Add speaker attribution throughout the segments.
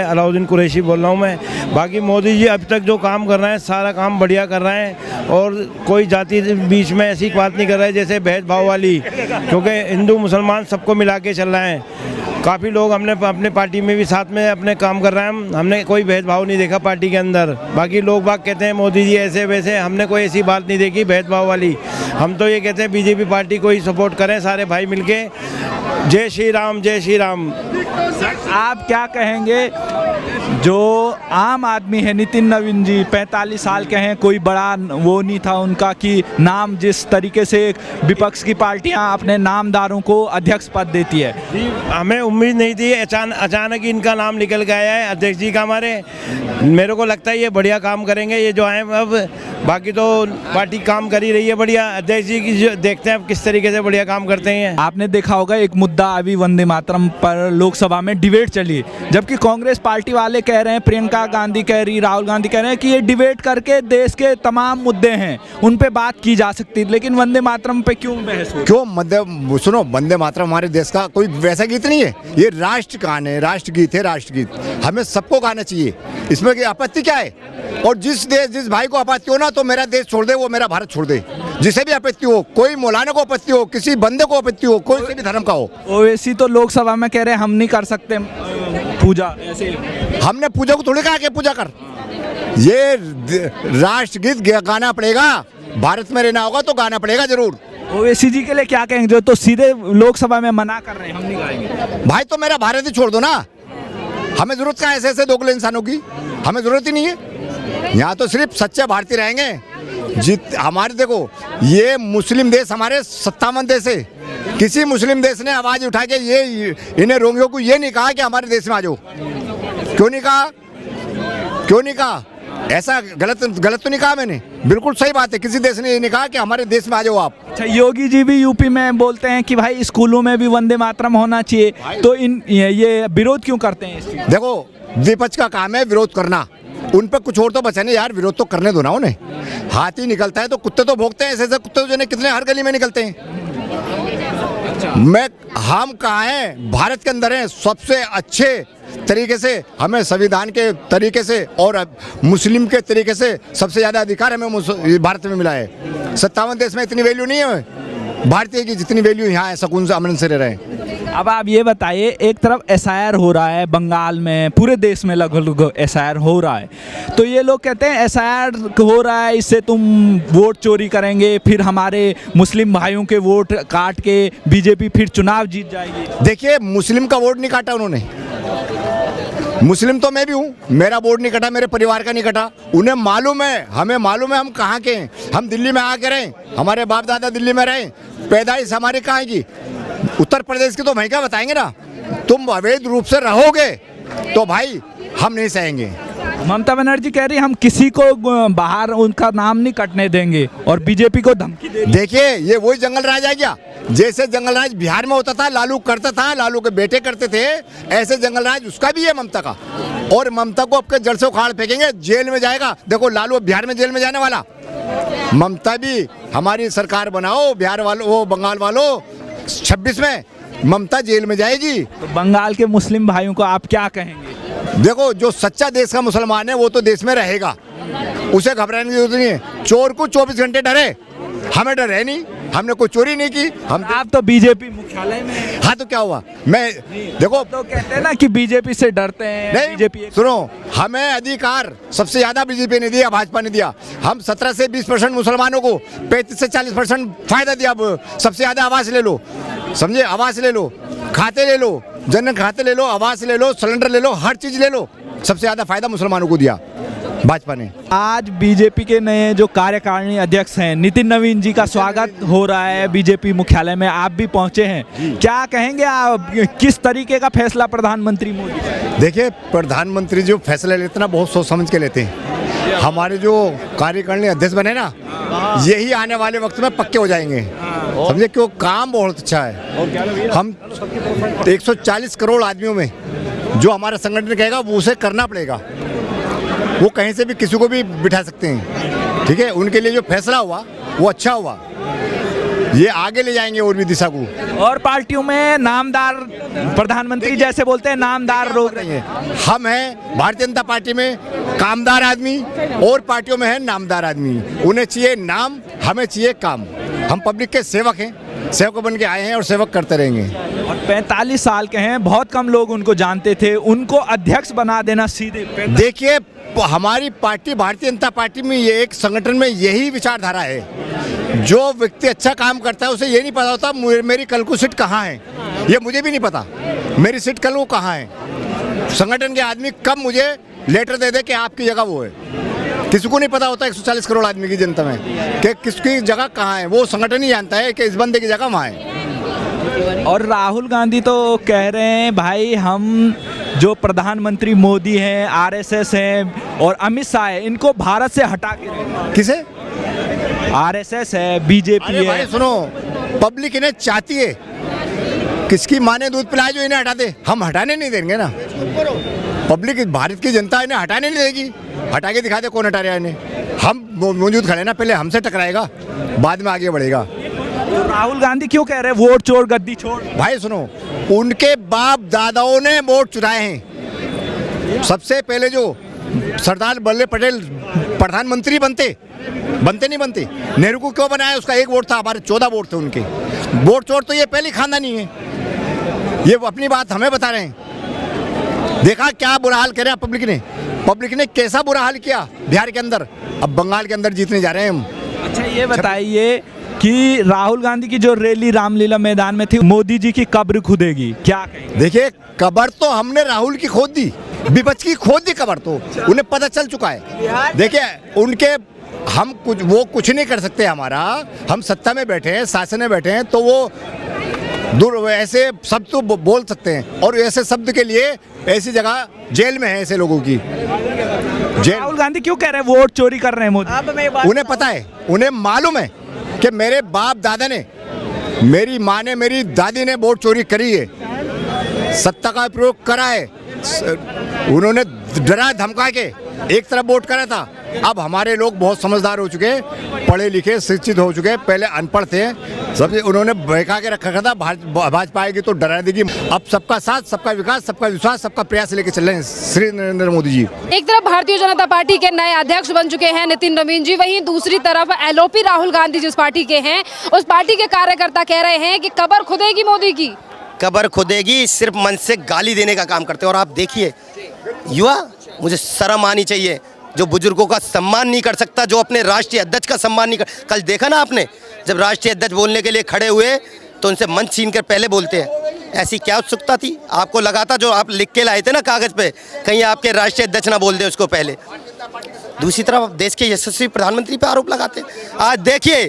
Speaker 1: अलाउद्दीन कुरैशी बोल रहा हूँ मैं। बाकी मोदी जी अब तक जो काम कर रहे हैं सारा काम बढ़िया कर रहे हैं और कोई जाति बीच में ऐसी बात नहीं कर रहे जैसे भेदभाव वाली, क्योंकि हिंदू मुसलमान सबको मिला के चल रहे हैं। काफ़ी लोग हमने अपने पार्टी में भी साथ में अपने काम कर रहे हैं, हमने कोई भेदभाव नहीं देखा पार्टी के अंदर। बाकी लोग बाग कहते हैं मोदी जी ऐसे वैसे, हमने कोई ऐसी बात नहीं देखी भेदभाव वाली। हम तो ये कहते हैं बीजेपी पार्टी को ही सपोर्ट करें सारे भाई मिलके। जय श्री राम, जय श्री राम।
Speaker 2: आप क्या कहेंगे, जो आम आदमी है नितिन नवीन जी 45 साल के हैं, कोई बड़ा वो नहीं था उनका कि नाम जिस तरीके से विपक्ष की पार्टियां अपने नामदारों को अध्यक्ष पद देती है।
Speaker 1: हमें उम्मीद नहीं थी, अचानक ही इनका नाम निकल के आया है अध्यक्ष जी का हमारे। मेरे को लगता है ये बढ़िया काम करेंगे ये जो आए अब। बाकी तो पार्टी काम कर ही रही है बढ़िया। अध्यक्ष जी की जो देखते हैं अब किस तरीके से बढ़िया काम करते हैं।
Speaker 2: आपने देखा होगा एक मुद्दा अभी वंदे मातरम पर लोकसभा में डिबेट चली, जबकि कांग्रेस पार्टी वाले कह रहे हैं, प्रियंका गांधी कह रही, राहुल गांधी कह रहे हैं कि ये डिबेट करके देश के तमाम मुद्दे हैं उन पे बात की जा सकती है, लेकिन वंदे मातरम पे क्यों बहस हो?
Speaker 3: क्यों? सुनो, वंदे मातरम हमारे देश का कोई वैसा गीत नहीं है, ये राष्ट्र गान है, राष्ट्रगीत है, राष्ट्रगीत हमें सबको गाना चाहिए। इसमें की आपत्ति क्या है? और जिस भाई को आपत्ति हो ना तो मेरा देश छोड़ दे, वो मेरा भारत छोड़ दे। जिसे भी आपत्ति हो, कोई मौलाना को आपत्ति हो, किसी बंदे को आपत्ति हो, कोई से भी धर्म का हो।
Speaker 2: ओवैसी तो लोकसभा में कह रहे हैं हम नहीं कर सकते पूजा ऐसे।
Speaker 3: हमने पूजा को थोड़ी कहा कि पूजा कर, ये राष्ट्रगीत गाना पड़ेगा। भारत में रहना होगा तो गाना पड़ेगा जरूर।
Speaker 2: ओवैसी जी के लिए क्या कहेंगे जो तो सीधे लोकसभा में मना कर रहे हैं हम नहीं गाएंगे?
Speaker 3: भाई तो मेरा भारत ही छोड़ दो ना, हमें जरूरत क्या ऐसे दोगले इंसानों की? हमें जरूरत ही नहीं है। यहाँ तो सिर्फ सच्चे भारतीय रहेंगे। हमारे देखो ये मुस्लिम देश, हमारे 57 देश है, किसी मुस्लिम देश ने आवाज उठा के ये इन्हें रोगियों को ये नहीं कहा कि हमारे देश में आ जाओ। क्यों नहीं कहा? क्यों नहीं कहा? ऐसा गलत तो नहीं कहा मैंने, बिल्कुल सही बात है। किसी देश ने ये नहीं कहा कि हमारे देश में आ जाओ आप।
Speaker 2: अच्छा, योगी जी भी यूपी में बोलते हैं कि भाई स्कूलों में भी वंदे मातरम होना चाहिए, तो ये विरोध क्यों करते हैं इस चीज़?
Speaker 3: देखो, विपक्ष का काम है विरोध करना, उन पर कुछ और तो बचा नहीं यार, विरोध तो करने दो ना उन्हें। हाथी निकलता है तो कुत्ते तो भोंकते हैं, ऐसे ऐसे कुत्ते जो कितने हर गली में निकलते हैं। हम कहाँ हैं? भारत के अंदर हैं, सबसे अच्छे तरीके से हमें संविधान के तरीके से और मुस्लिम के तरीके से सबसे ज़्यादा अधिकार हमें भारत में मिला है। 57 देश में इतनी वैल्यू नहीं है भारतीय की जितनी वैल्यू यहाँ है, सुकून से अमन से रह रहे हैं।
Speaker 2: अब आप ये बताइए, एक तरफ एसआईआर हो रहा है बंगाल में, पूरे देश में लगभग एसआईआर हो रहा है, तो ये लोग कहते हैं एसआईआर हो रहा है इससे तुम वोट चोरी करेंगे, फिर हमारे मुस्लिम भाइयों के वोट काट के बीजेपी फिर चुनाव जीत जाएगी।
Speaker 3: देखिए, मुस्लिम का वोट नहीं काटा उन्होंने, मुस्लिम तो मैं भी हूँ, मेरा वोट नहीं कटा, मेरे परिवार का नहीं कटा। उन्हें मालूम है, हमें मालूम है हम कहाँ के हैं। हम दिल्ली में आके रहे, हमारे बाप दादा दिल्ली में रहे, पैदाइश हमारी कहाँ की, उत्तर प्रदेश की, तो वहीं क्या बताएंगे ना। तुम अवैध रूप से रहोगे तो भाई हम नहीं सहेंगे।
Speaker 2: ममता बनर्जी कह रही हम किसी को बाहर उनका नाम नहीं कटने देंगे और बीजेपी को धमकी दे।
Speaker 3: देखिए, ये वही जंगल राज आ गया, जैसे जंगल राज बिहार में होता था, लालू करता था, लालू के बेटे करते थे, ऐसे जंगल राज उसका भी है ममता का। और ममता को आपके जड़ से उखाड़ फेंकेंगे, जेल में जाएगा। देखो, लालू बिहार में जेल में जाने वाला, ममता भी हमारी सरकार बनाओ, बिहार वालों, वो बंगाल वालों, 26 में ममता जेल में जाएगी।
Speaker 2: तो बंगाल के मुस्लिम भाइयों को आप क्या कहेंगे?
Speaker 3: देखो, जो सच्चा देश का मुसलमान है वो तो देश में रहेगा, उसे घबराने की जरूरत नहीं है। चोर को 24 घंटे डरे, हमें डर है नहीं, हमने कोई चोरी नहीं की। हम
Speaker 2: आप तो बीजेपी मुख्यालय में।
Speaker 3: हाँ, तो क्या हुआ? मैं देखो,
Speaker 2: तो कहते हैं ना कि बीजेपी से डरते हैं।
Speaker 3: नहीं,
Speaker 2: बीजेपी
Speaker 3: सुनो, हमें अधिकार सबसे ज्यादा बीजेपी ने दिया, भाजपा ने दिया। हम 17 से 20% मुसलमानों को 35 से 40% फायदा दिया। सबसे ज्यादा आवास ले लो, समझे, आवास ले लो, खाते ले लो, जन खाते ले लो, आवास ले लो, सिलेंडर ले लो, हर चीज ले लो। सबसे ज्यादा फायदा मुसलमानों को दिया भाजपा ने।
Speaker 2: आज बीजेपी के नए जो कार्यकारिणी अध्यक्ष हैं नितिन नवीन जी का स्वागत हो रहा है बीजेपी मुख्यालय में, आप भी पहुंचे हैं, क्या कहेंगे आप, किस तरीके का फैसला प्रधानमंत्री मोदी?
Speaker 3: देखिए, प्रधानमंत्री जो फैसला लेते ना बहुत सोच समझ के लेते हैं। हमारे जो कार्यकारिणी अध्यक्ष बने ना, यही आने वाले वक्त में पक्के हो जाएंगे, समझे, क्यों काम बहुत अच्छा है। हम 140 करोड़ आदमियों में जो हमारा संगठन कहेगा वो उसे करना पड़ेगा, वो कहीं से भी किसी को भी बिठा सकते हैं, ठीक है। उनके लिए जो फैसला हुआ वो अच्छा हुआ। ये आगे ले जाएंगे और भी दिशा को।
Speaker 2: और पार्टियों में नामदार प्रधानमंत्री जैसे बोलते हैं नामदार लोग
Speaker 3: नहीं है, हम हैं भारतीय जनता पार्टी में कामदार आदमी, और पार्टियों में है नामदार आदमी। उन्हें चाहिए नाम, हमें चाहिए काम। हम पब्लिक के सेवक हैं, सेवक बन के आए हैं और सेवक करते रहेंगे।
Speaker 2: और 45 साल के हैं, बहुत कम लोग उनको जानते थे, उनको अध्यक्ष बना देना सीधे।
Speaker 3: देखिए, हमारी पार्टी भारतीय जनता पार्टी में ये एक संगठन में यही विचारधारा है। जो व्यक्ति अच्छा काम करता है उसे ये नहीं पता होता मेरी कल को सीट कहाँ है। ये मुझे भी नहीं पता मेरी सीट कल को कहाँ है। संगठन के आदमी कब मुझे लेटर दे दे कि आपकी जगह वो है, किसी को नहीं पता होता 140 करोड़ आदमी की जनता में कि किसकी जगह कहाँ है। वो संगठन ही जानता है कि इस बंदे की जगह वहाँ है।
Speaker 2: और राहुल गांधी तो कह रहे हैं भाई हम जो प्रधानमंत्री मोदी हैं, आरएसएस हैं और अमित शाह है, इनको भारत से हटा के रखें।
Speaker 3: किसे?
Speaker 2: आरएसएस है, बीजेपी है।
Speaker 3: भाई सुनो, पब्लिक इन्हें चाहती है, किसकी माँ ने दूध पिलाया जो इन्हें हटा दे। हम हटाने नहीं देंगे ना। पब्लिक, भारत की जनता इन्हें हटाने नहीं देगी। हटा के दिखा दे कौन हटा रहा है इन्हें। हम मौजूद खड़े ना, पहले हमसे टकराएगा, बाद में आगे बढ़ेगा।
Speaker 2: तो राहुल गांधी क्यों कह रहे हैं वोट चोर गद्दी छोड़?
Speaker 3: भाई सुनो, उनके बाप दादाओं ने वोट चुराए हैं। सबसे पहले जो सरदार वल्लभ पटेल प्रधानमंत्री बनते नेहरू को क्यों बनाया? उसका एक वोट था, हमारे 14 वोट थे उनके। वोट चोर तो ये पहली खानदानी है। ये अपनी बात हमें बता रहे हैं। देखा क्या बुरा हाल करे पब्लिक ने कैसा बुरा हाल किया बिहार के अंदर। अब बंगाल के अंदर जीतने जा रहे हैं हम।
Speaker 2: अच्छा ये बताइए कि राहुल गांधी की जो रैली रामलीला मैदान में थी, मोदी जी की कब्र खुदेगी, क्या कहेंगे?
Speaker 3: देखिए, कब्र तो हमने राहुल की खोद दी, विपक्ष की खोद दी कब्र, तो उन्हें पता चल चुका है। देखिए, उनके हम वो कुछ नहीं कर सकते। हमारा, हम सत्ता में बैठे हैं, शासन में बैठे हैं, तो वो दूर ऐसे शब्द तो बोल सकते हैं। और ऐसे शब्द के लिए ऐसी जगह जेल में है ऐसे लोगों की।
Speaker 2: राहुल गांधी क्यों कह रहे हैं वोट चोरी कर रहे हैं मोदी?
Speaker 3: उन्हें पता है, उन्हें मालूम है कि मेरे बाप दादा ने, मेरी माँ ने, मेरी दादी ने वोट चोरी करी है, सत्ता का प्रयोग करा है। उन्होंने डरा धमका के एक तरफ वोट करा था। अब हमारे लोग बहुत समझदार हो चुके, पढ़े लिखे, शिक्षित हो चुके। पहले अनपढ़ थे, सब उन्होंने बहका के रखा था। भाजपा आएगी तो डरा देगी। अब सबका साथ, सबका विकास, सबका विश्वास, सबका प्रयास लेके चल रहे हैं श्री नरेंद्र मोदी जी।
Speaker 4: एक तरफ भारतीय जनता पार्टी के नए अध्यक्ष बन चुके हैं नितिन नवीन जी, वहीं दूसरी तरफ एलओपी राहुल गांधी जिस पार्टी के हैं, उस पार्टी के कार्यकर्ता कह रहे हैं कि कब्र खुदेगी मोदी की।
Speaker 5: कब्र खुदेगी, सिर्फ मन से गाली देने का काम करते हैं। और आप देखिए, युवा, मुझे शर्म आनी चाहिए जो बुजुर्गों का सम्मान नहीं कर सकता, जो अपने राष्ट्रीय अध्यक्ष का सम्मान नहीं कर। कल देखा ना आपने, जब राष्ट्रीय अध्यक्ष बोलने के लिए खड़े हुए तो उनसे मंच छीन कर पहले बोलते हैं। ऐसी क्या उत्सुकता थी? आपको लगा था जो आप लिख के लाए थे ना कागज पे, कहीं आपके राष्ट्रीय अध्यक्ष ना बोल दे उसको पहले। दूसरी तरफ देश के यशस्वी प्रधानमंत्री पे आरोप लगाते हैं। आज देखिए,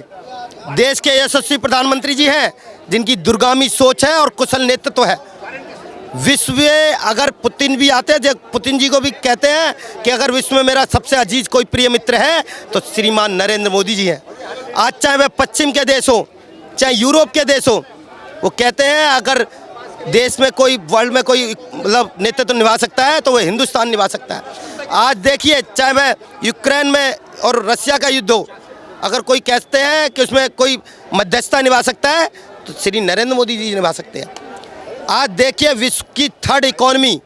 Speaker 5: देश के यशस्वी प्रधानमंत्री जी हैं जिनकी दूरगामी सोच है और कुशल नेतृत्व है। विश्व में अगर पुतिन भी आते हैं, पुतिन जी को भी कहते हैं कि अगर विश्व में मेरा सबसे अजीज कोई प्रिय मित्र है तो श्रीमान नरेंद्र मोदी जी हैं। आज चाहे वह पश्चिम के देश हो, चाहे यूरोप के देश हो, वो कहते हैं अगर देश में कोई, वर्ल्ड में कोई मतलब नेतृत्व निभा सकता है तो वह हिंदुस्तान निभा सकता है। आज देखिए, चाहे वह यूक्रेन में और रशिया का युद्ध हो, अगर कोई कहते हैं कि उसमें कोई मध्यस्थता निभा सकता है तो श्री नरेंद्र मोदी जी निभा सकते हैं। आज देखिए, विश्व की 3rd इकॉनमी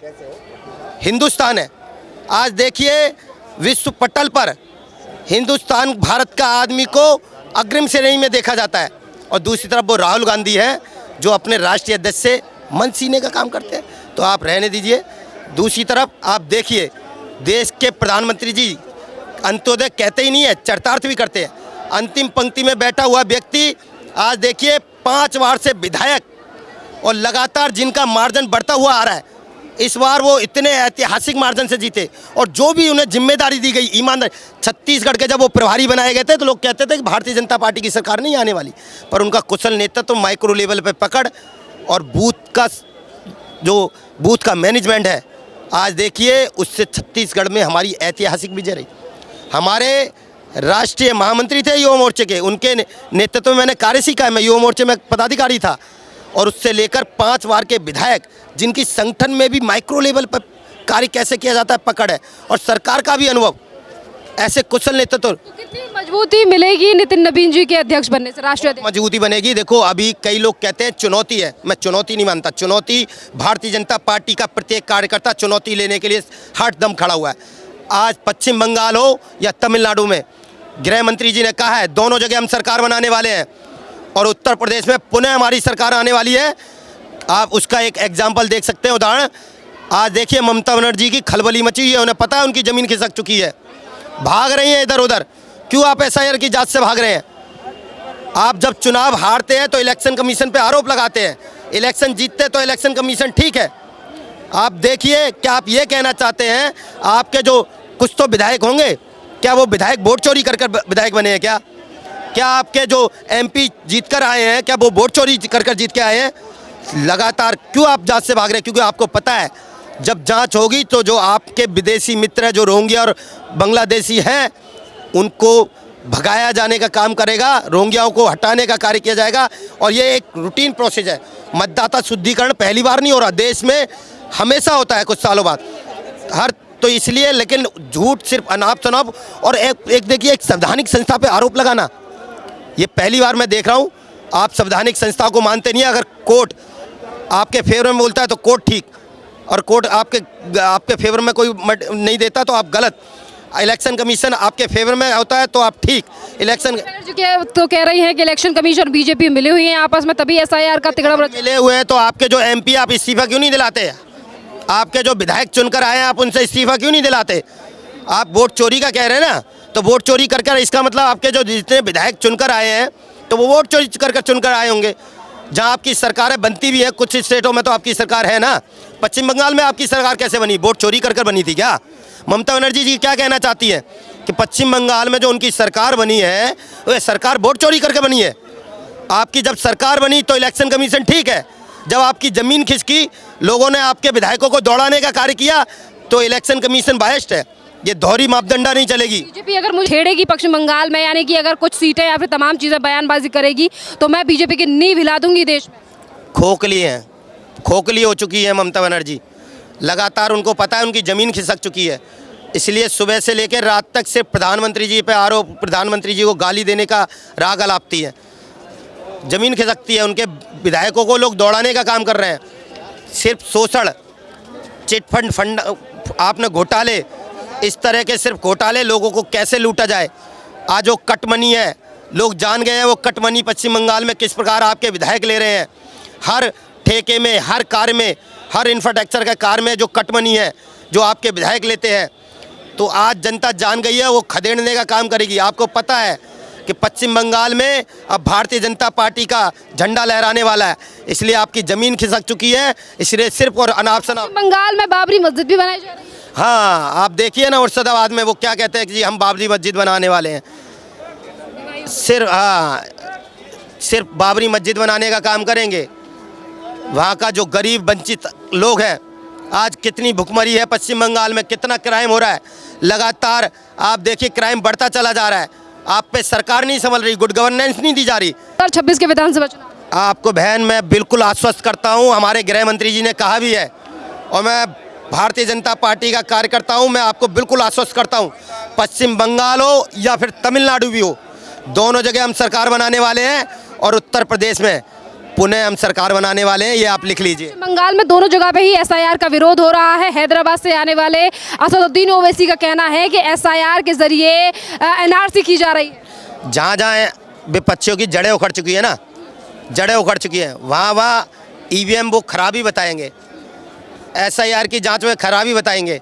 Speaker 5: हिंदुस्तान है। आज देखिए, विश्व पटल पर हिंदुस्तान, भारत का आदमी को अग्रिम श्रेणी में देखा जाता है। और दूसरी तरफ वो राहुल गांधी है जो अपने राष्ट्रीय अध्यक्ष से मन सीने का काम करते हैं। तो आप रहने दीजिए। दूसरी तरफ आप देखिए, देश के प्रधानमंत्री जी अंत्योदय कहते ही नहीं है, चरितार्थ भी करते हैं। अंतिम पंक्ति में बैठा हुआ व्यक्ति, आज देखिए 5 बार से विधायक, और लगातार जिनका मार्जिन बढ़ता हुआ आ रहा है। इस बार वो इतने ऐतिहासिक मार्जिन से जीते, और जो भी उन्हें जिम्मेदारी दी गई, ईमानदार, छत्तीसगढ़ के जब वो प्रभारी बनाए गए थे तो लोग कहते थे कि भारतीय जनता पार्टी की सरकार नहीं आने वाली, पर उनका कुशल नेतृत्व, माइक्रो लेवल पे पकड़ और बूथ का मैनेजमेंट है, आज देखिए उससे छत्तीसगढ़ में हमारी ऐतिहासिक विजय रही। हमारे राष्ट्रीय महामंत्री थे युवा मोर्चे के, उनके नेतृत्व में मैंने कार्य सीखा है। मैं युवा मोर्चे में पदाधिकारी था, और उससे लेकर 5 बार के विधायक, जिनकी संगठन में भी माइक्रो लेवल पर कार्य कैसे किया जाता है पकड़ है, और सरकार का भी अनुभव, ऐसे कुशल नेतृत्व।
Speaker 4: मजबूती मिलेगी नितिन नवीन जी के अध्यक्ष बनने से, राष्ट्रीय अध्यक्ष?
Speaker 5: मजबूती बनेगी। देखो अभी कई लोग कहते हैं चुनौती है, मैं चुनौती नहीं मानता। चुनौती भारतीय जनता पार्टी का प्रत्येक कार्यकर्ता चुनौती लेने के लिए हर दम खड़ा हुआ है। आज पश्चिम बंगाल हो या तमिलनाडु में, गृह मंत्री जी ने कहा है दोनों जगह हम सरकार बनाने वाले हैं, और उत्तर प्रदेश में पुनः हमारी सरकार आने वाली है। आप उसका एक एग्जाम्पल देख सकते हैं, उदाहरण। आज देखिए ममता बनर्जी की खलबली मची हुई है, उन्हें पता है उनकी ज़मीन खिसक चुकी है, भाग रही हैं इधर उधर। क्यों आप एसआईआर की जांच से भाग रहे हैं? आप जब चुनाव हारते हैं तो इलेक्शन कमीशन पे आरोप लगाते हैं, इलेक्शन जीतते तो इलेक्शन कमीशन ठीक है। आप देखिए, क्या आप ये कहना चाहते हैं आपके जो कुछ तो विधायक होंगे, क्या वो विधायक वोट चोरी कर कर विधायक बने हैं? क्या आपके जो एमपी जीत कर आए हैं, क्या वो वोट चोरी कर कर जीत के आए हैं? लगातार क्यों आप जांच से भाग रहे हैं? क्योंकि आपको पता है जब जांच होगी तो जो आपके विदेशी मित्र हैं, जो रोहिंग्या और बांग्लादेशी हैं, उनको भगाया जाने का काम करेगा, रोहिंग्याओं को हटाने का कार्य किया जाएगा। और ये एक रूटीन प्रोसेस है। मतदाता शुद्धिकरण पहली बार नहीं हो रहा, देश में हमेशा होता है कुछ सालों बाद हर, तो इसलिए। लेकिन झूठ सिर्फ अनाप शनाप और एक देखिए, एक संवैधानिक संस्था पे आरोप लगाना, ये पहली बार मैं देख रहा हूँ। आप संवैधानिक संस्था को मानते नहीं है। अगर कोर्ट आपके फेवर में बोलता है तो कोर्ट ठीक, और कोर्ट आपके फेवर में कोई नहीं देता तो आप गलत। इलेक्शन कमीशन आपके फेवर में होता है तो आप ठीक। इलेक्शन
Speaker 4: तो कह रही हैं कि इलेक्शन कमीशन बीजेपी मिली हुई है आपस में, तभी एसआईआर का तिकड़ा
Speaker 5: मिले हुए हैं। तो आपके जो एमपी, आप इस्तीफा क्यों नहीं दिलाते? आपके जो विधायक चुनकर आए हैं, आप उनसे इस्तीफा क्यों नहीं दिलाते? आप वोट चोरी का कह रहे हैं ना, तो वोट चोरी कर कर, इसका मतलब आपके जो जितने विधायक चुनकर आए हैं तो वो वोट चोरी कर कर चुनकर आए होंगे। जहाँ आपकी सरकारें बनती भी हैं, कुछ स्टेटों में तो आपकी सरकार है ना। पश्चिम बंगाल में आपकी सरकार कैसे बनी? वोट चोरी कर कर बनी थी क्या? ममता बनर्जी जी क्या कहना चाहती है कि पश्चिम बंगाल में जो उनकी सरकार बनी है वो सरकार वोट चोरी करके बनी है? आपकी जब सरकार बनी तो इलेक्शन कमीशन ठीक है, जब आपकी ज़मीन खिसकी, लोगों ने आपके विधायकों को दौड़ाने का कार्य किया, तो इलेक्शन कमीशन बायस्ड है। ये दोहरी मापदंडा नहीं चलेगी।
Speaker 4: बीजेपी अगर मुझे छेड़ेगी पश्चिम बंगाल में, यानी कि अगर कुछ सीटें या फिर तमाम चीज़ें बयानबाजी करेगी, तो मैं बीजेपी की नींव हिला दूंगी देश में।
Speaker 5: खोखली हैं, खोखली हो चुकी है ममता बनर्जी। लगातार उनको पता है उनकी ज़मीन खिसक चुकी है, इसलिए सुबह से लेकर रात तक सिर्फ प्रधानमंत्री जी पे आरोप, प्रधानमंत्री जी को गाली देने का राग अलापती है। ज़मीन खिसकती है, उनके विधायकों को लोग दौड़ाने का काम कर रहे हैं। सिर्फ शोषण, चिट फंड आपने घोटाले, इस तरह के सिर्फ घोटाले, लोगों को कैसे लूटा जाए। आज वो कट मनी है, लोग जान गए हैं वो कट मनी पश्चिम बंगाल में किस प्रकार आपके विधायक ले रहे हैं। हर ठेके में, हर कार्य में, हर इंफ्रास्ट्रक्चर के कार्य में जो कट मनी है, जो आपके विधायक लेते हैं, तो आज जनता जान गई है, वो खदेड़ने का काम करेगी। आपको पता है कि पश्चिम बंगाल में अब भारतीय जनता पार्टी का झंडा लहराने वाला है, इसलिए आपकी ज़मीन खिसक चुकी है। इसलिए सिर्फ और अनाप शनाप
Speaker 4: बंगाल में बाबरी मस्जिद भी बनाई जा रही है।
Speaker 5: हाँ, आप देखिए ना मुर्शिदाबाद में वो क्या कहते हैं कि जी हम बाबरी मस्जिद बनाने वाले हैं। सिर्फ बाबरी मस्जिद बनाने का काम करेंगे। वहाँ का जो गरीब वंचित लोग हैं, आज कितनी भुखमरी है पश्चिम बंगाल में, कितना क्राइम हो रहा है। लगातार आप देखिए क्राइम बढ़ता चला जा रहा है। आप पे सरकार नहीं संभल रही, गुड गवर्नेंस नहीं दी जा रही।
Speaker 4: 2026 के विधानसभा चुनाव
Speaker 5: आपको बहन मैं बिल्कुल आश्वस्त करता हूँ, हमारे गृह मंत्री जी ने कहा भी है, और मैं भारतीय जनता पार्टी का कार्यकर्ता हूँ, मैं आपको बिल्कुल आश्वस्त करता हूँ, पश्चिम बंगाल हो या फिर तमिलनाडु भी हो, दोनों जगह हम सरकार बनाने वाले हैं। और उत्तर प्रदेश में पुनः हम सरकार बनाने वाले हैं, ये आप लिख लीजिए।
Speaker 4: बंगाल में दोनों जगह पे ही एसआईआर का विरोध हो रहा है। हैदराबाद से आने वाले असदुद्दीन ओवैसी का कहना है कि एसआईआर के जरिए एनआरसी की जा रही है।
Speaker 5: जहाँ जहाँ विपक्षियों की जड़ें उखड़ चुकी है ना, जड़ें उखड़ चुकी हैं, वहाँ ईवीएम वो खराबी बताएंगे, एसआईआर की जांच में खराबी बताएंगे।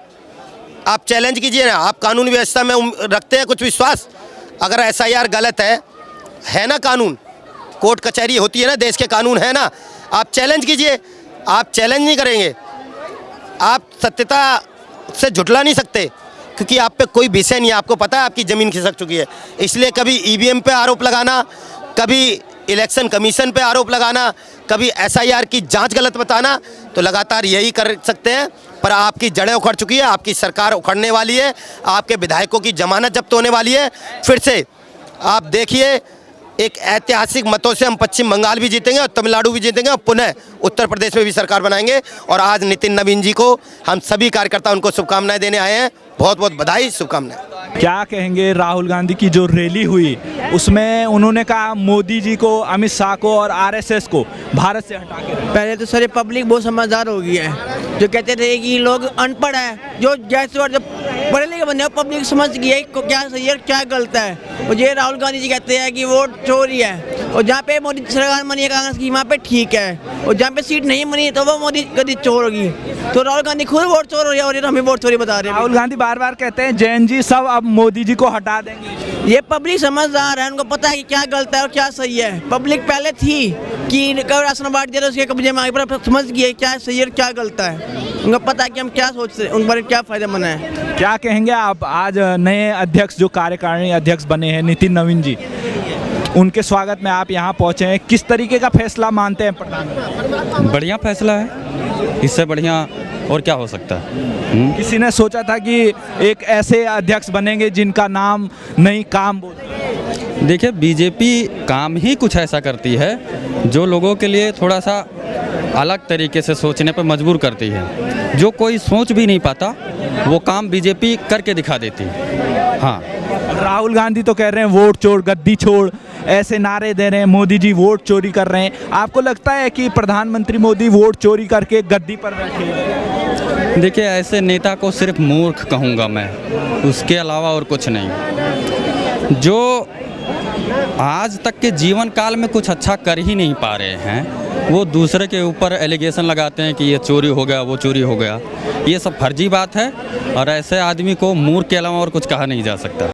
Speaker 5: आप चैलेंज कीजिए ना, आप कानून व्यवस्था में रखते हैं कुछ विश्वास? अगर एसआईआर गलत है ना, कानून कोर्ट कचहरी होती है ना, देश के कानून है ना, आप चैलेंज कीजिए। आप चैलेंज नहीं करेंगे, आप सत्यता से झुठला नहीं सकते, क्योंकि आप पे कोई विषय नहीं है। आपको पता है आपकी ज़मीन खिसक चुकी है, इसलिए कभी ईवीएम पे आरोप लगाना, कभी इलेक्शन कमीशन पे आरोप लगाना, कभी एसआईआर की जांच गलत बताना, तो लगातार यही कर सकते हैं। पर आपकी जड़ें उखड़ चुकी है, आपकी सरकार उखड़ने वाली है, आपके विधायकों की जमानत जब्त होने वाली है। फिर से आप देखिए, एक ऐतिहासिक मतों से हम पश्चिम बंगाल भी जीतेंगे और तमिलनाडु भी जीतेंगे और पुनः उत्तर प्रदेश में भी सरकार बनाएंगे। और आज नितिन नवीन जी को हम सभी कार्यकर्ता उनको शुभकामनाएं देने आए हैं। बहुत बहुत बधाई, शुभकामनाएं।
Speaker 2: क्या कहेंगे राहुल गांधी की जो रैली हुई उसमें उन्होंने कहा मोदी जी को, अमित शाह को और आरएसएस को भारत से हटा के रखें।
Speaker 6: पहले तो सारे पब्लिक बहुत समझदार हो गई है। जो कहते थे कि लोग अनपढ़ है, जो जैसे और जब पढ़े लिखे बंदे पब्लिक समझ गई है क्या सही है क्या गलत है। और ये राहुल गांधी जी कहते हैं कि वोट चोरी है, और जहाँ पे मोदी सरकार बनी है कांग्रेस की वहाँ पे ठीक है, और जहाँ पे सीट नहीं बनी तो वो मोदी गद्दी चोर होगी। तो राहुल गांधी खुद वोट चोर हो रही है और ये हमें वोट चोरी बता रहे हैं।
Speaker 2: राहुल गांधी बार बार कहते हैं जैन जी सब अब मोदी जी को हटा देंगे।
Speaker 6: ये पब्लिक समझदार है, उनको पता है कि क्या गलत है और क्या सही है। पब्लिक पहले थी कि कब राशन बांट दिया तो उसके कब्जे में आगे पर समझ गई है क्या सही है और क्या गलत है। उनको पता है कि हम क्या सोचते हैं, उन पर क्या फायदेमंद है।
Speaker 2: क्या कहेंगे आप, आज नए अध्यक्ष जो कार्यकारिणी अध्यक्ष बने हैं नितिन नवीन जी, उनके स्वागत में आप यहाँ पहुँचे हैं, किस तरीके का फैसला मानते हैं प्रधानमंत्री?
Speaker 7: बढ़िया फैसला है, इससे बढ़िया और क्या हो सकता है।
Speaker 2: किसी ने सोचा था कि एक ऐसे अध्यक्ष बनेंगे जिनका नाम नहीं काम बोलते?
Speaker 7: देखिए बीजेपी काम ही कुछ ऐसा करती है जो लोगों के लिए थोड़ा सा अलग तरीके से सोचने पर मजबूर करती है। जो कोई सोच भी नहीं पाता वो काम बीजेपी करके दिखा देती है। हाँ,
Speaker 2: राहुल गांधी तो कह रहे हैं वोट चोर गद्दी छोड़, ऐसे नारे दे रहे हैं, मोदी जी वोट चोरी कर रहे हैं। आपको लगता है कि प्रधानमंत्री मोदी वोट चोरी करके गद्दी पर बैठे हैं?
Speaker 7: देखिए ऐसे नेता को सिर्फ मूर्ख कहूँगा मैं, उसके अलावा और कुछ नहीं। जो आज तक के जीवन काल में कुछ अच्छा कर ही नहीं पा रहे हैं, वो दूसरे के ऊपर एलिगेशन लगाते हैं कि ये चोरी हो गया, वो चोरी हो गया। ये सब फर्जी बात है और ऐसे आदमी को मूर्ख के अलावा और कुछ कहा नहीं जा सकता।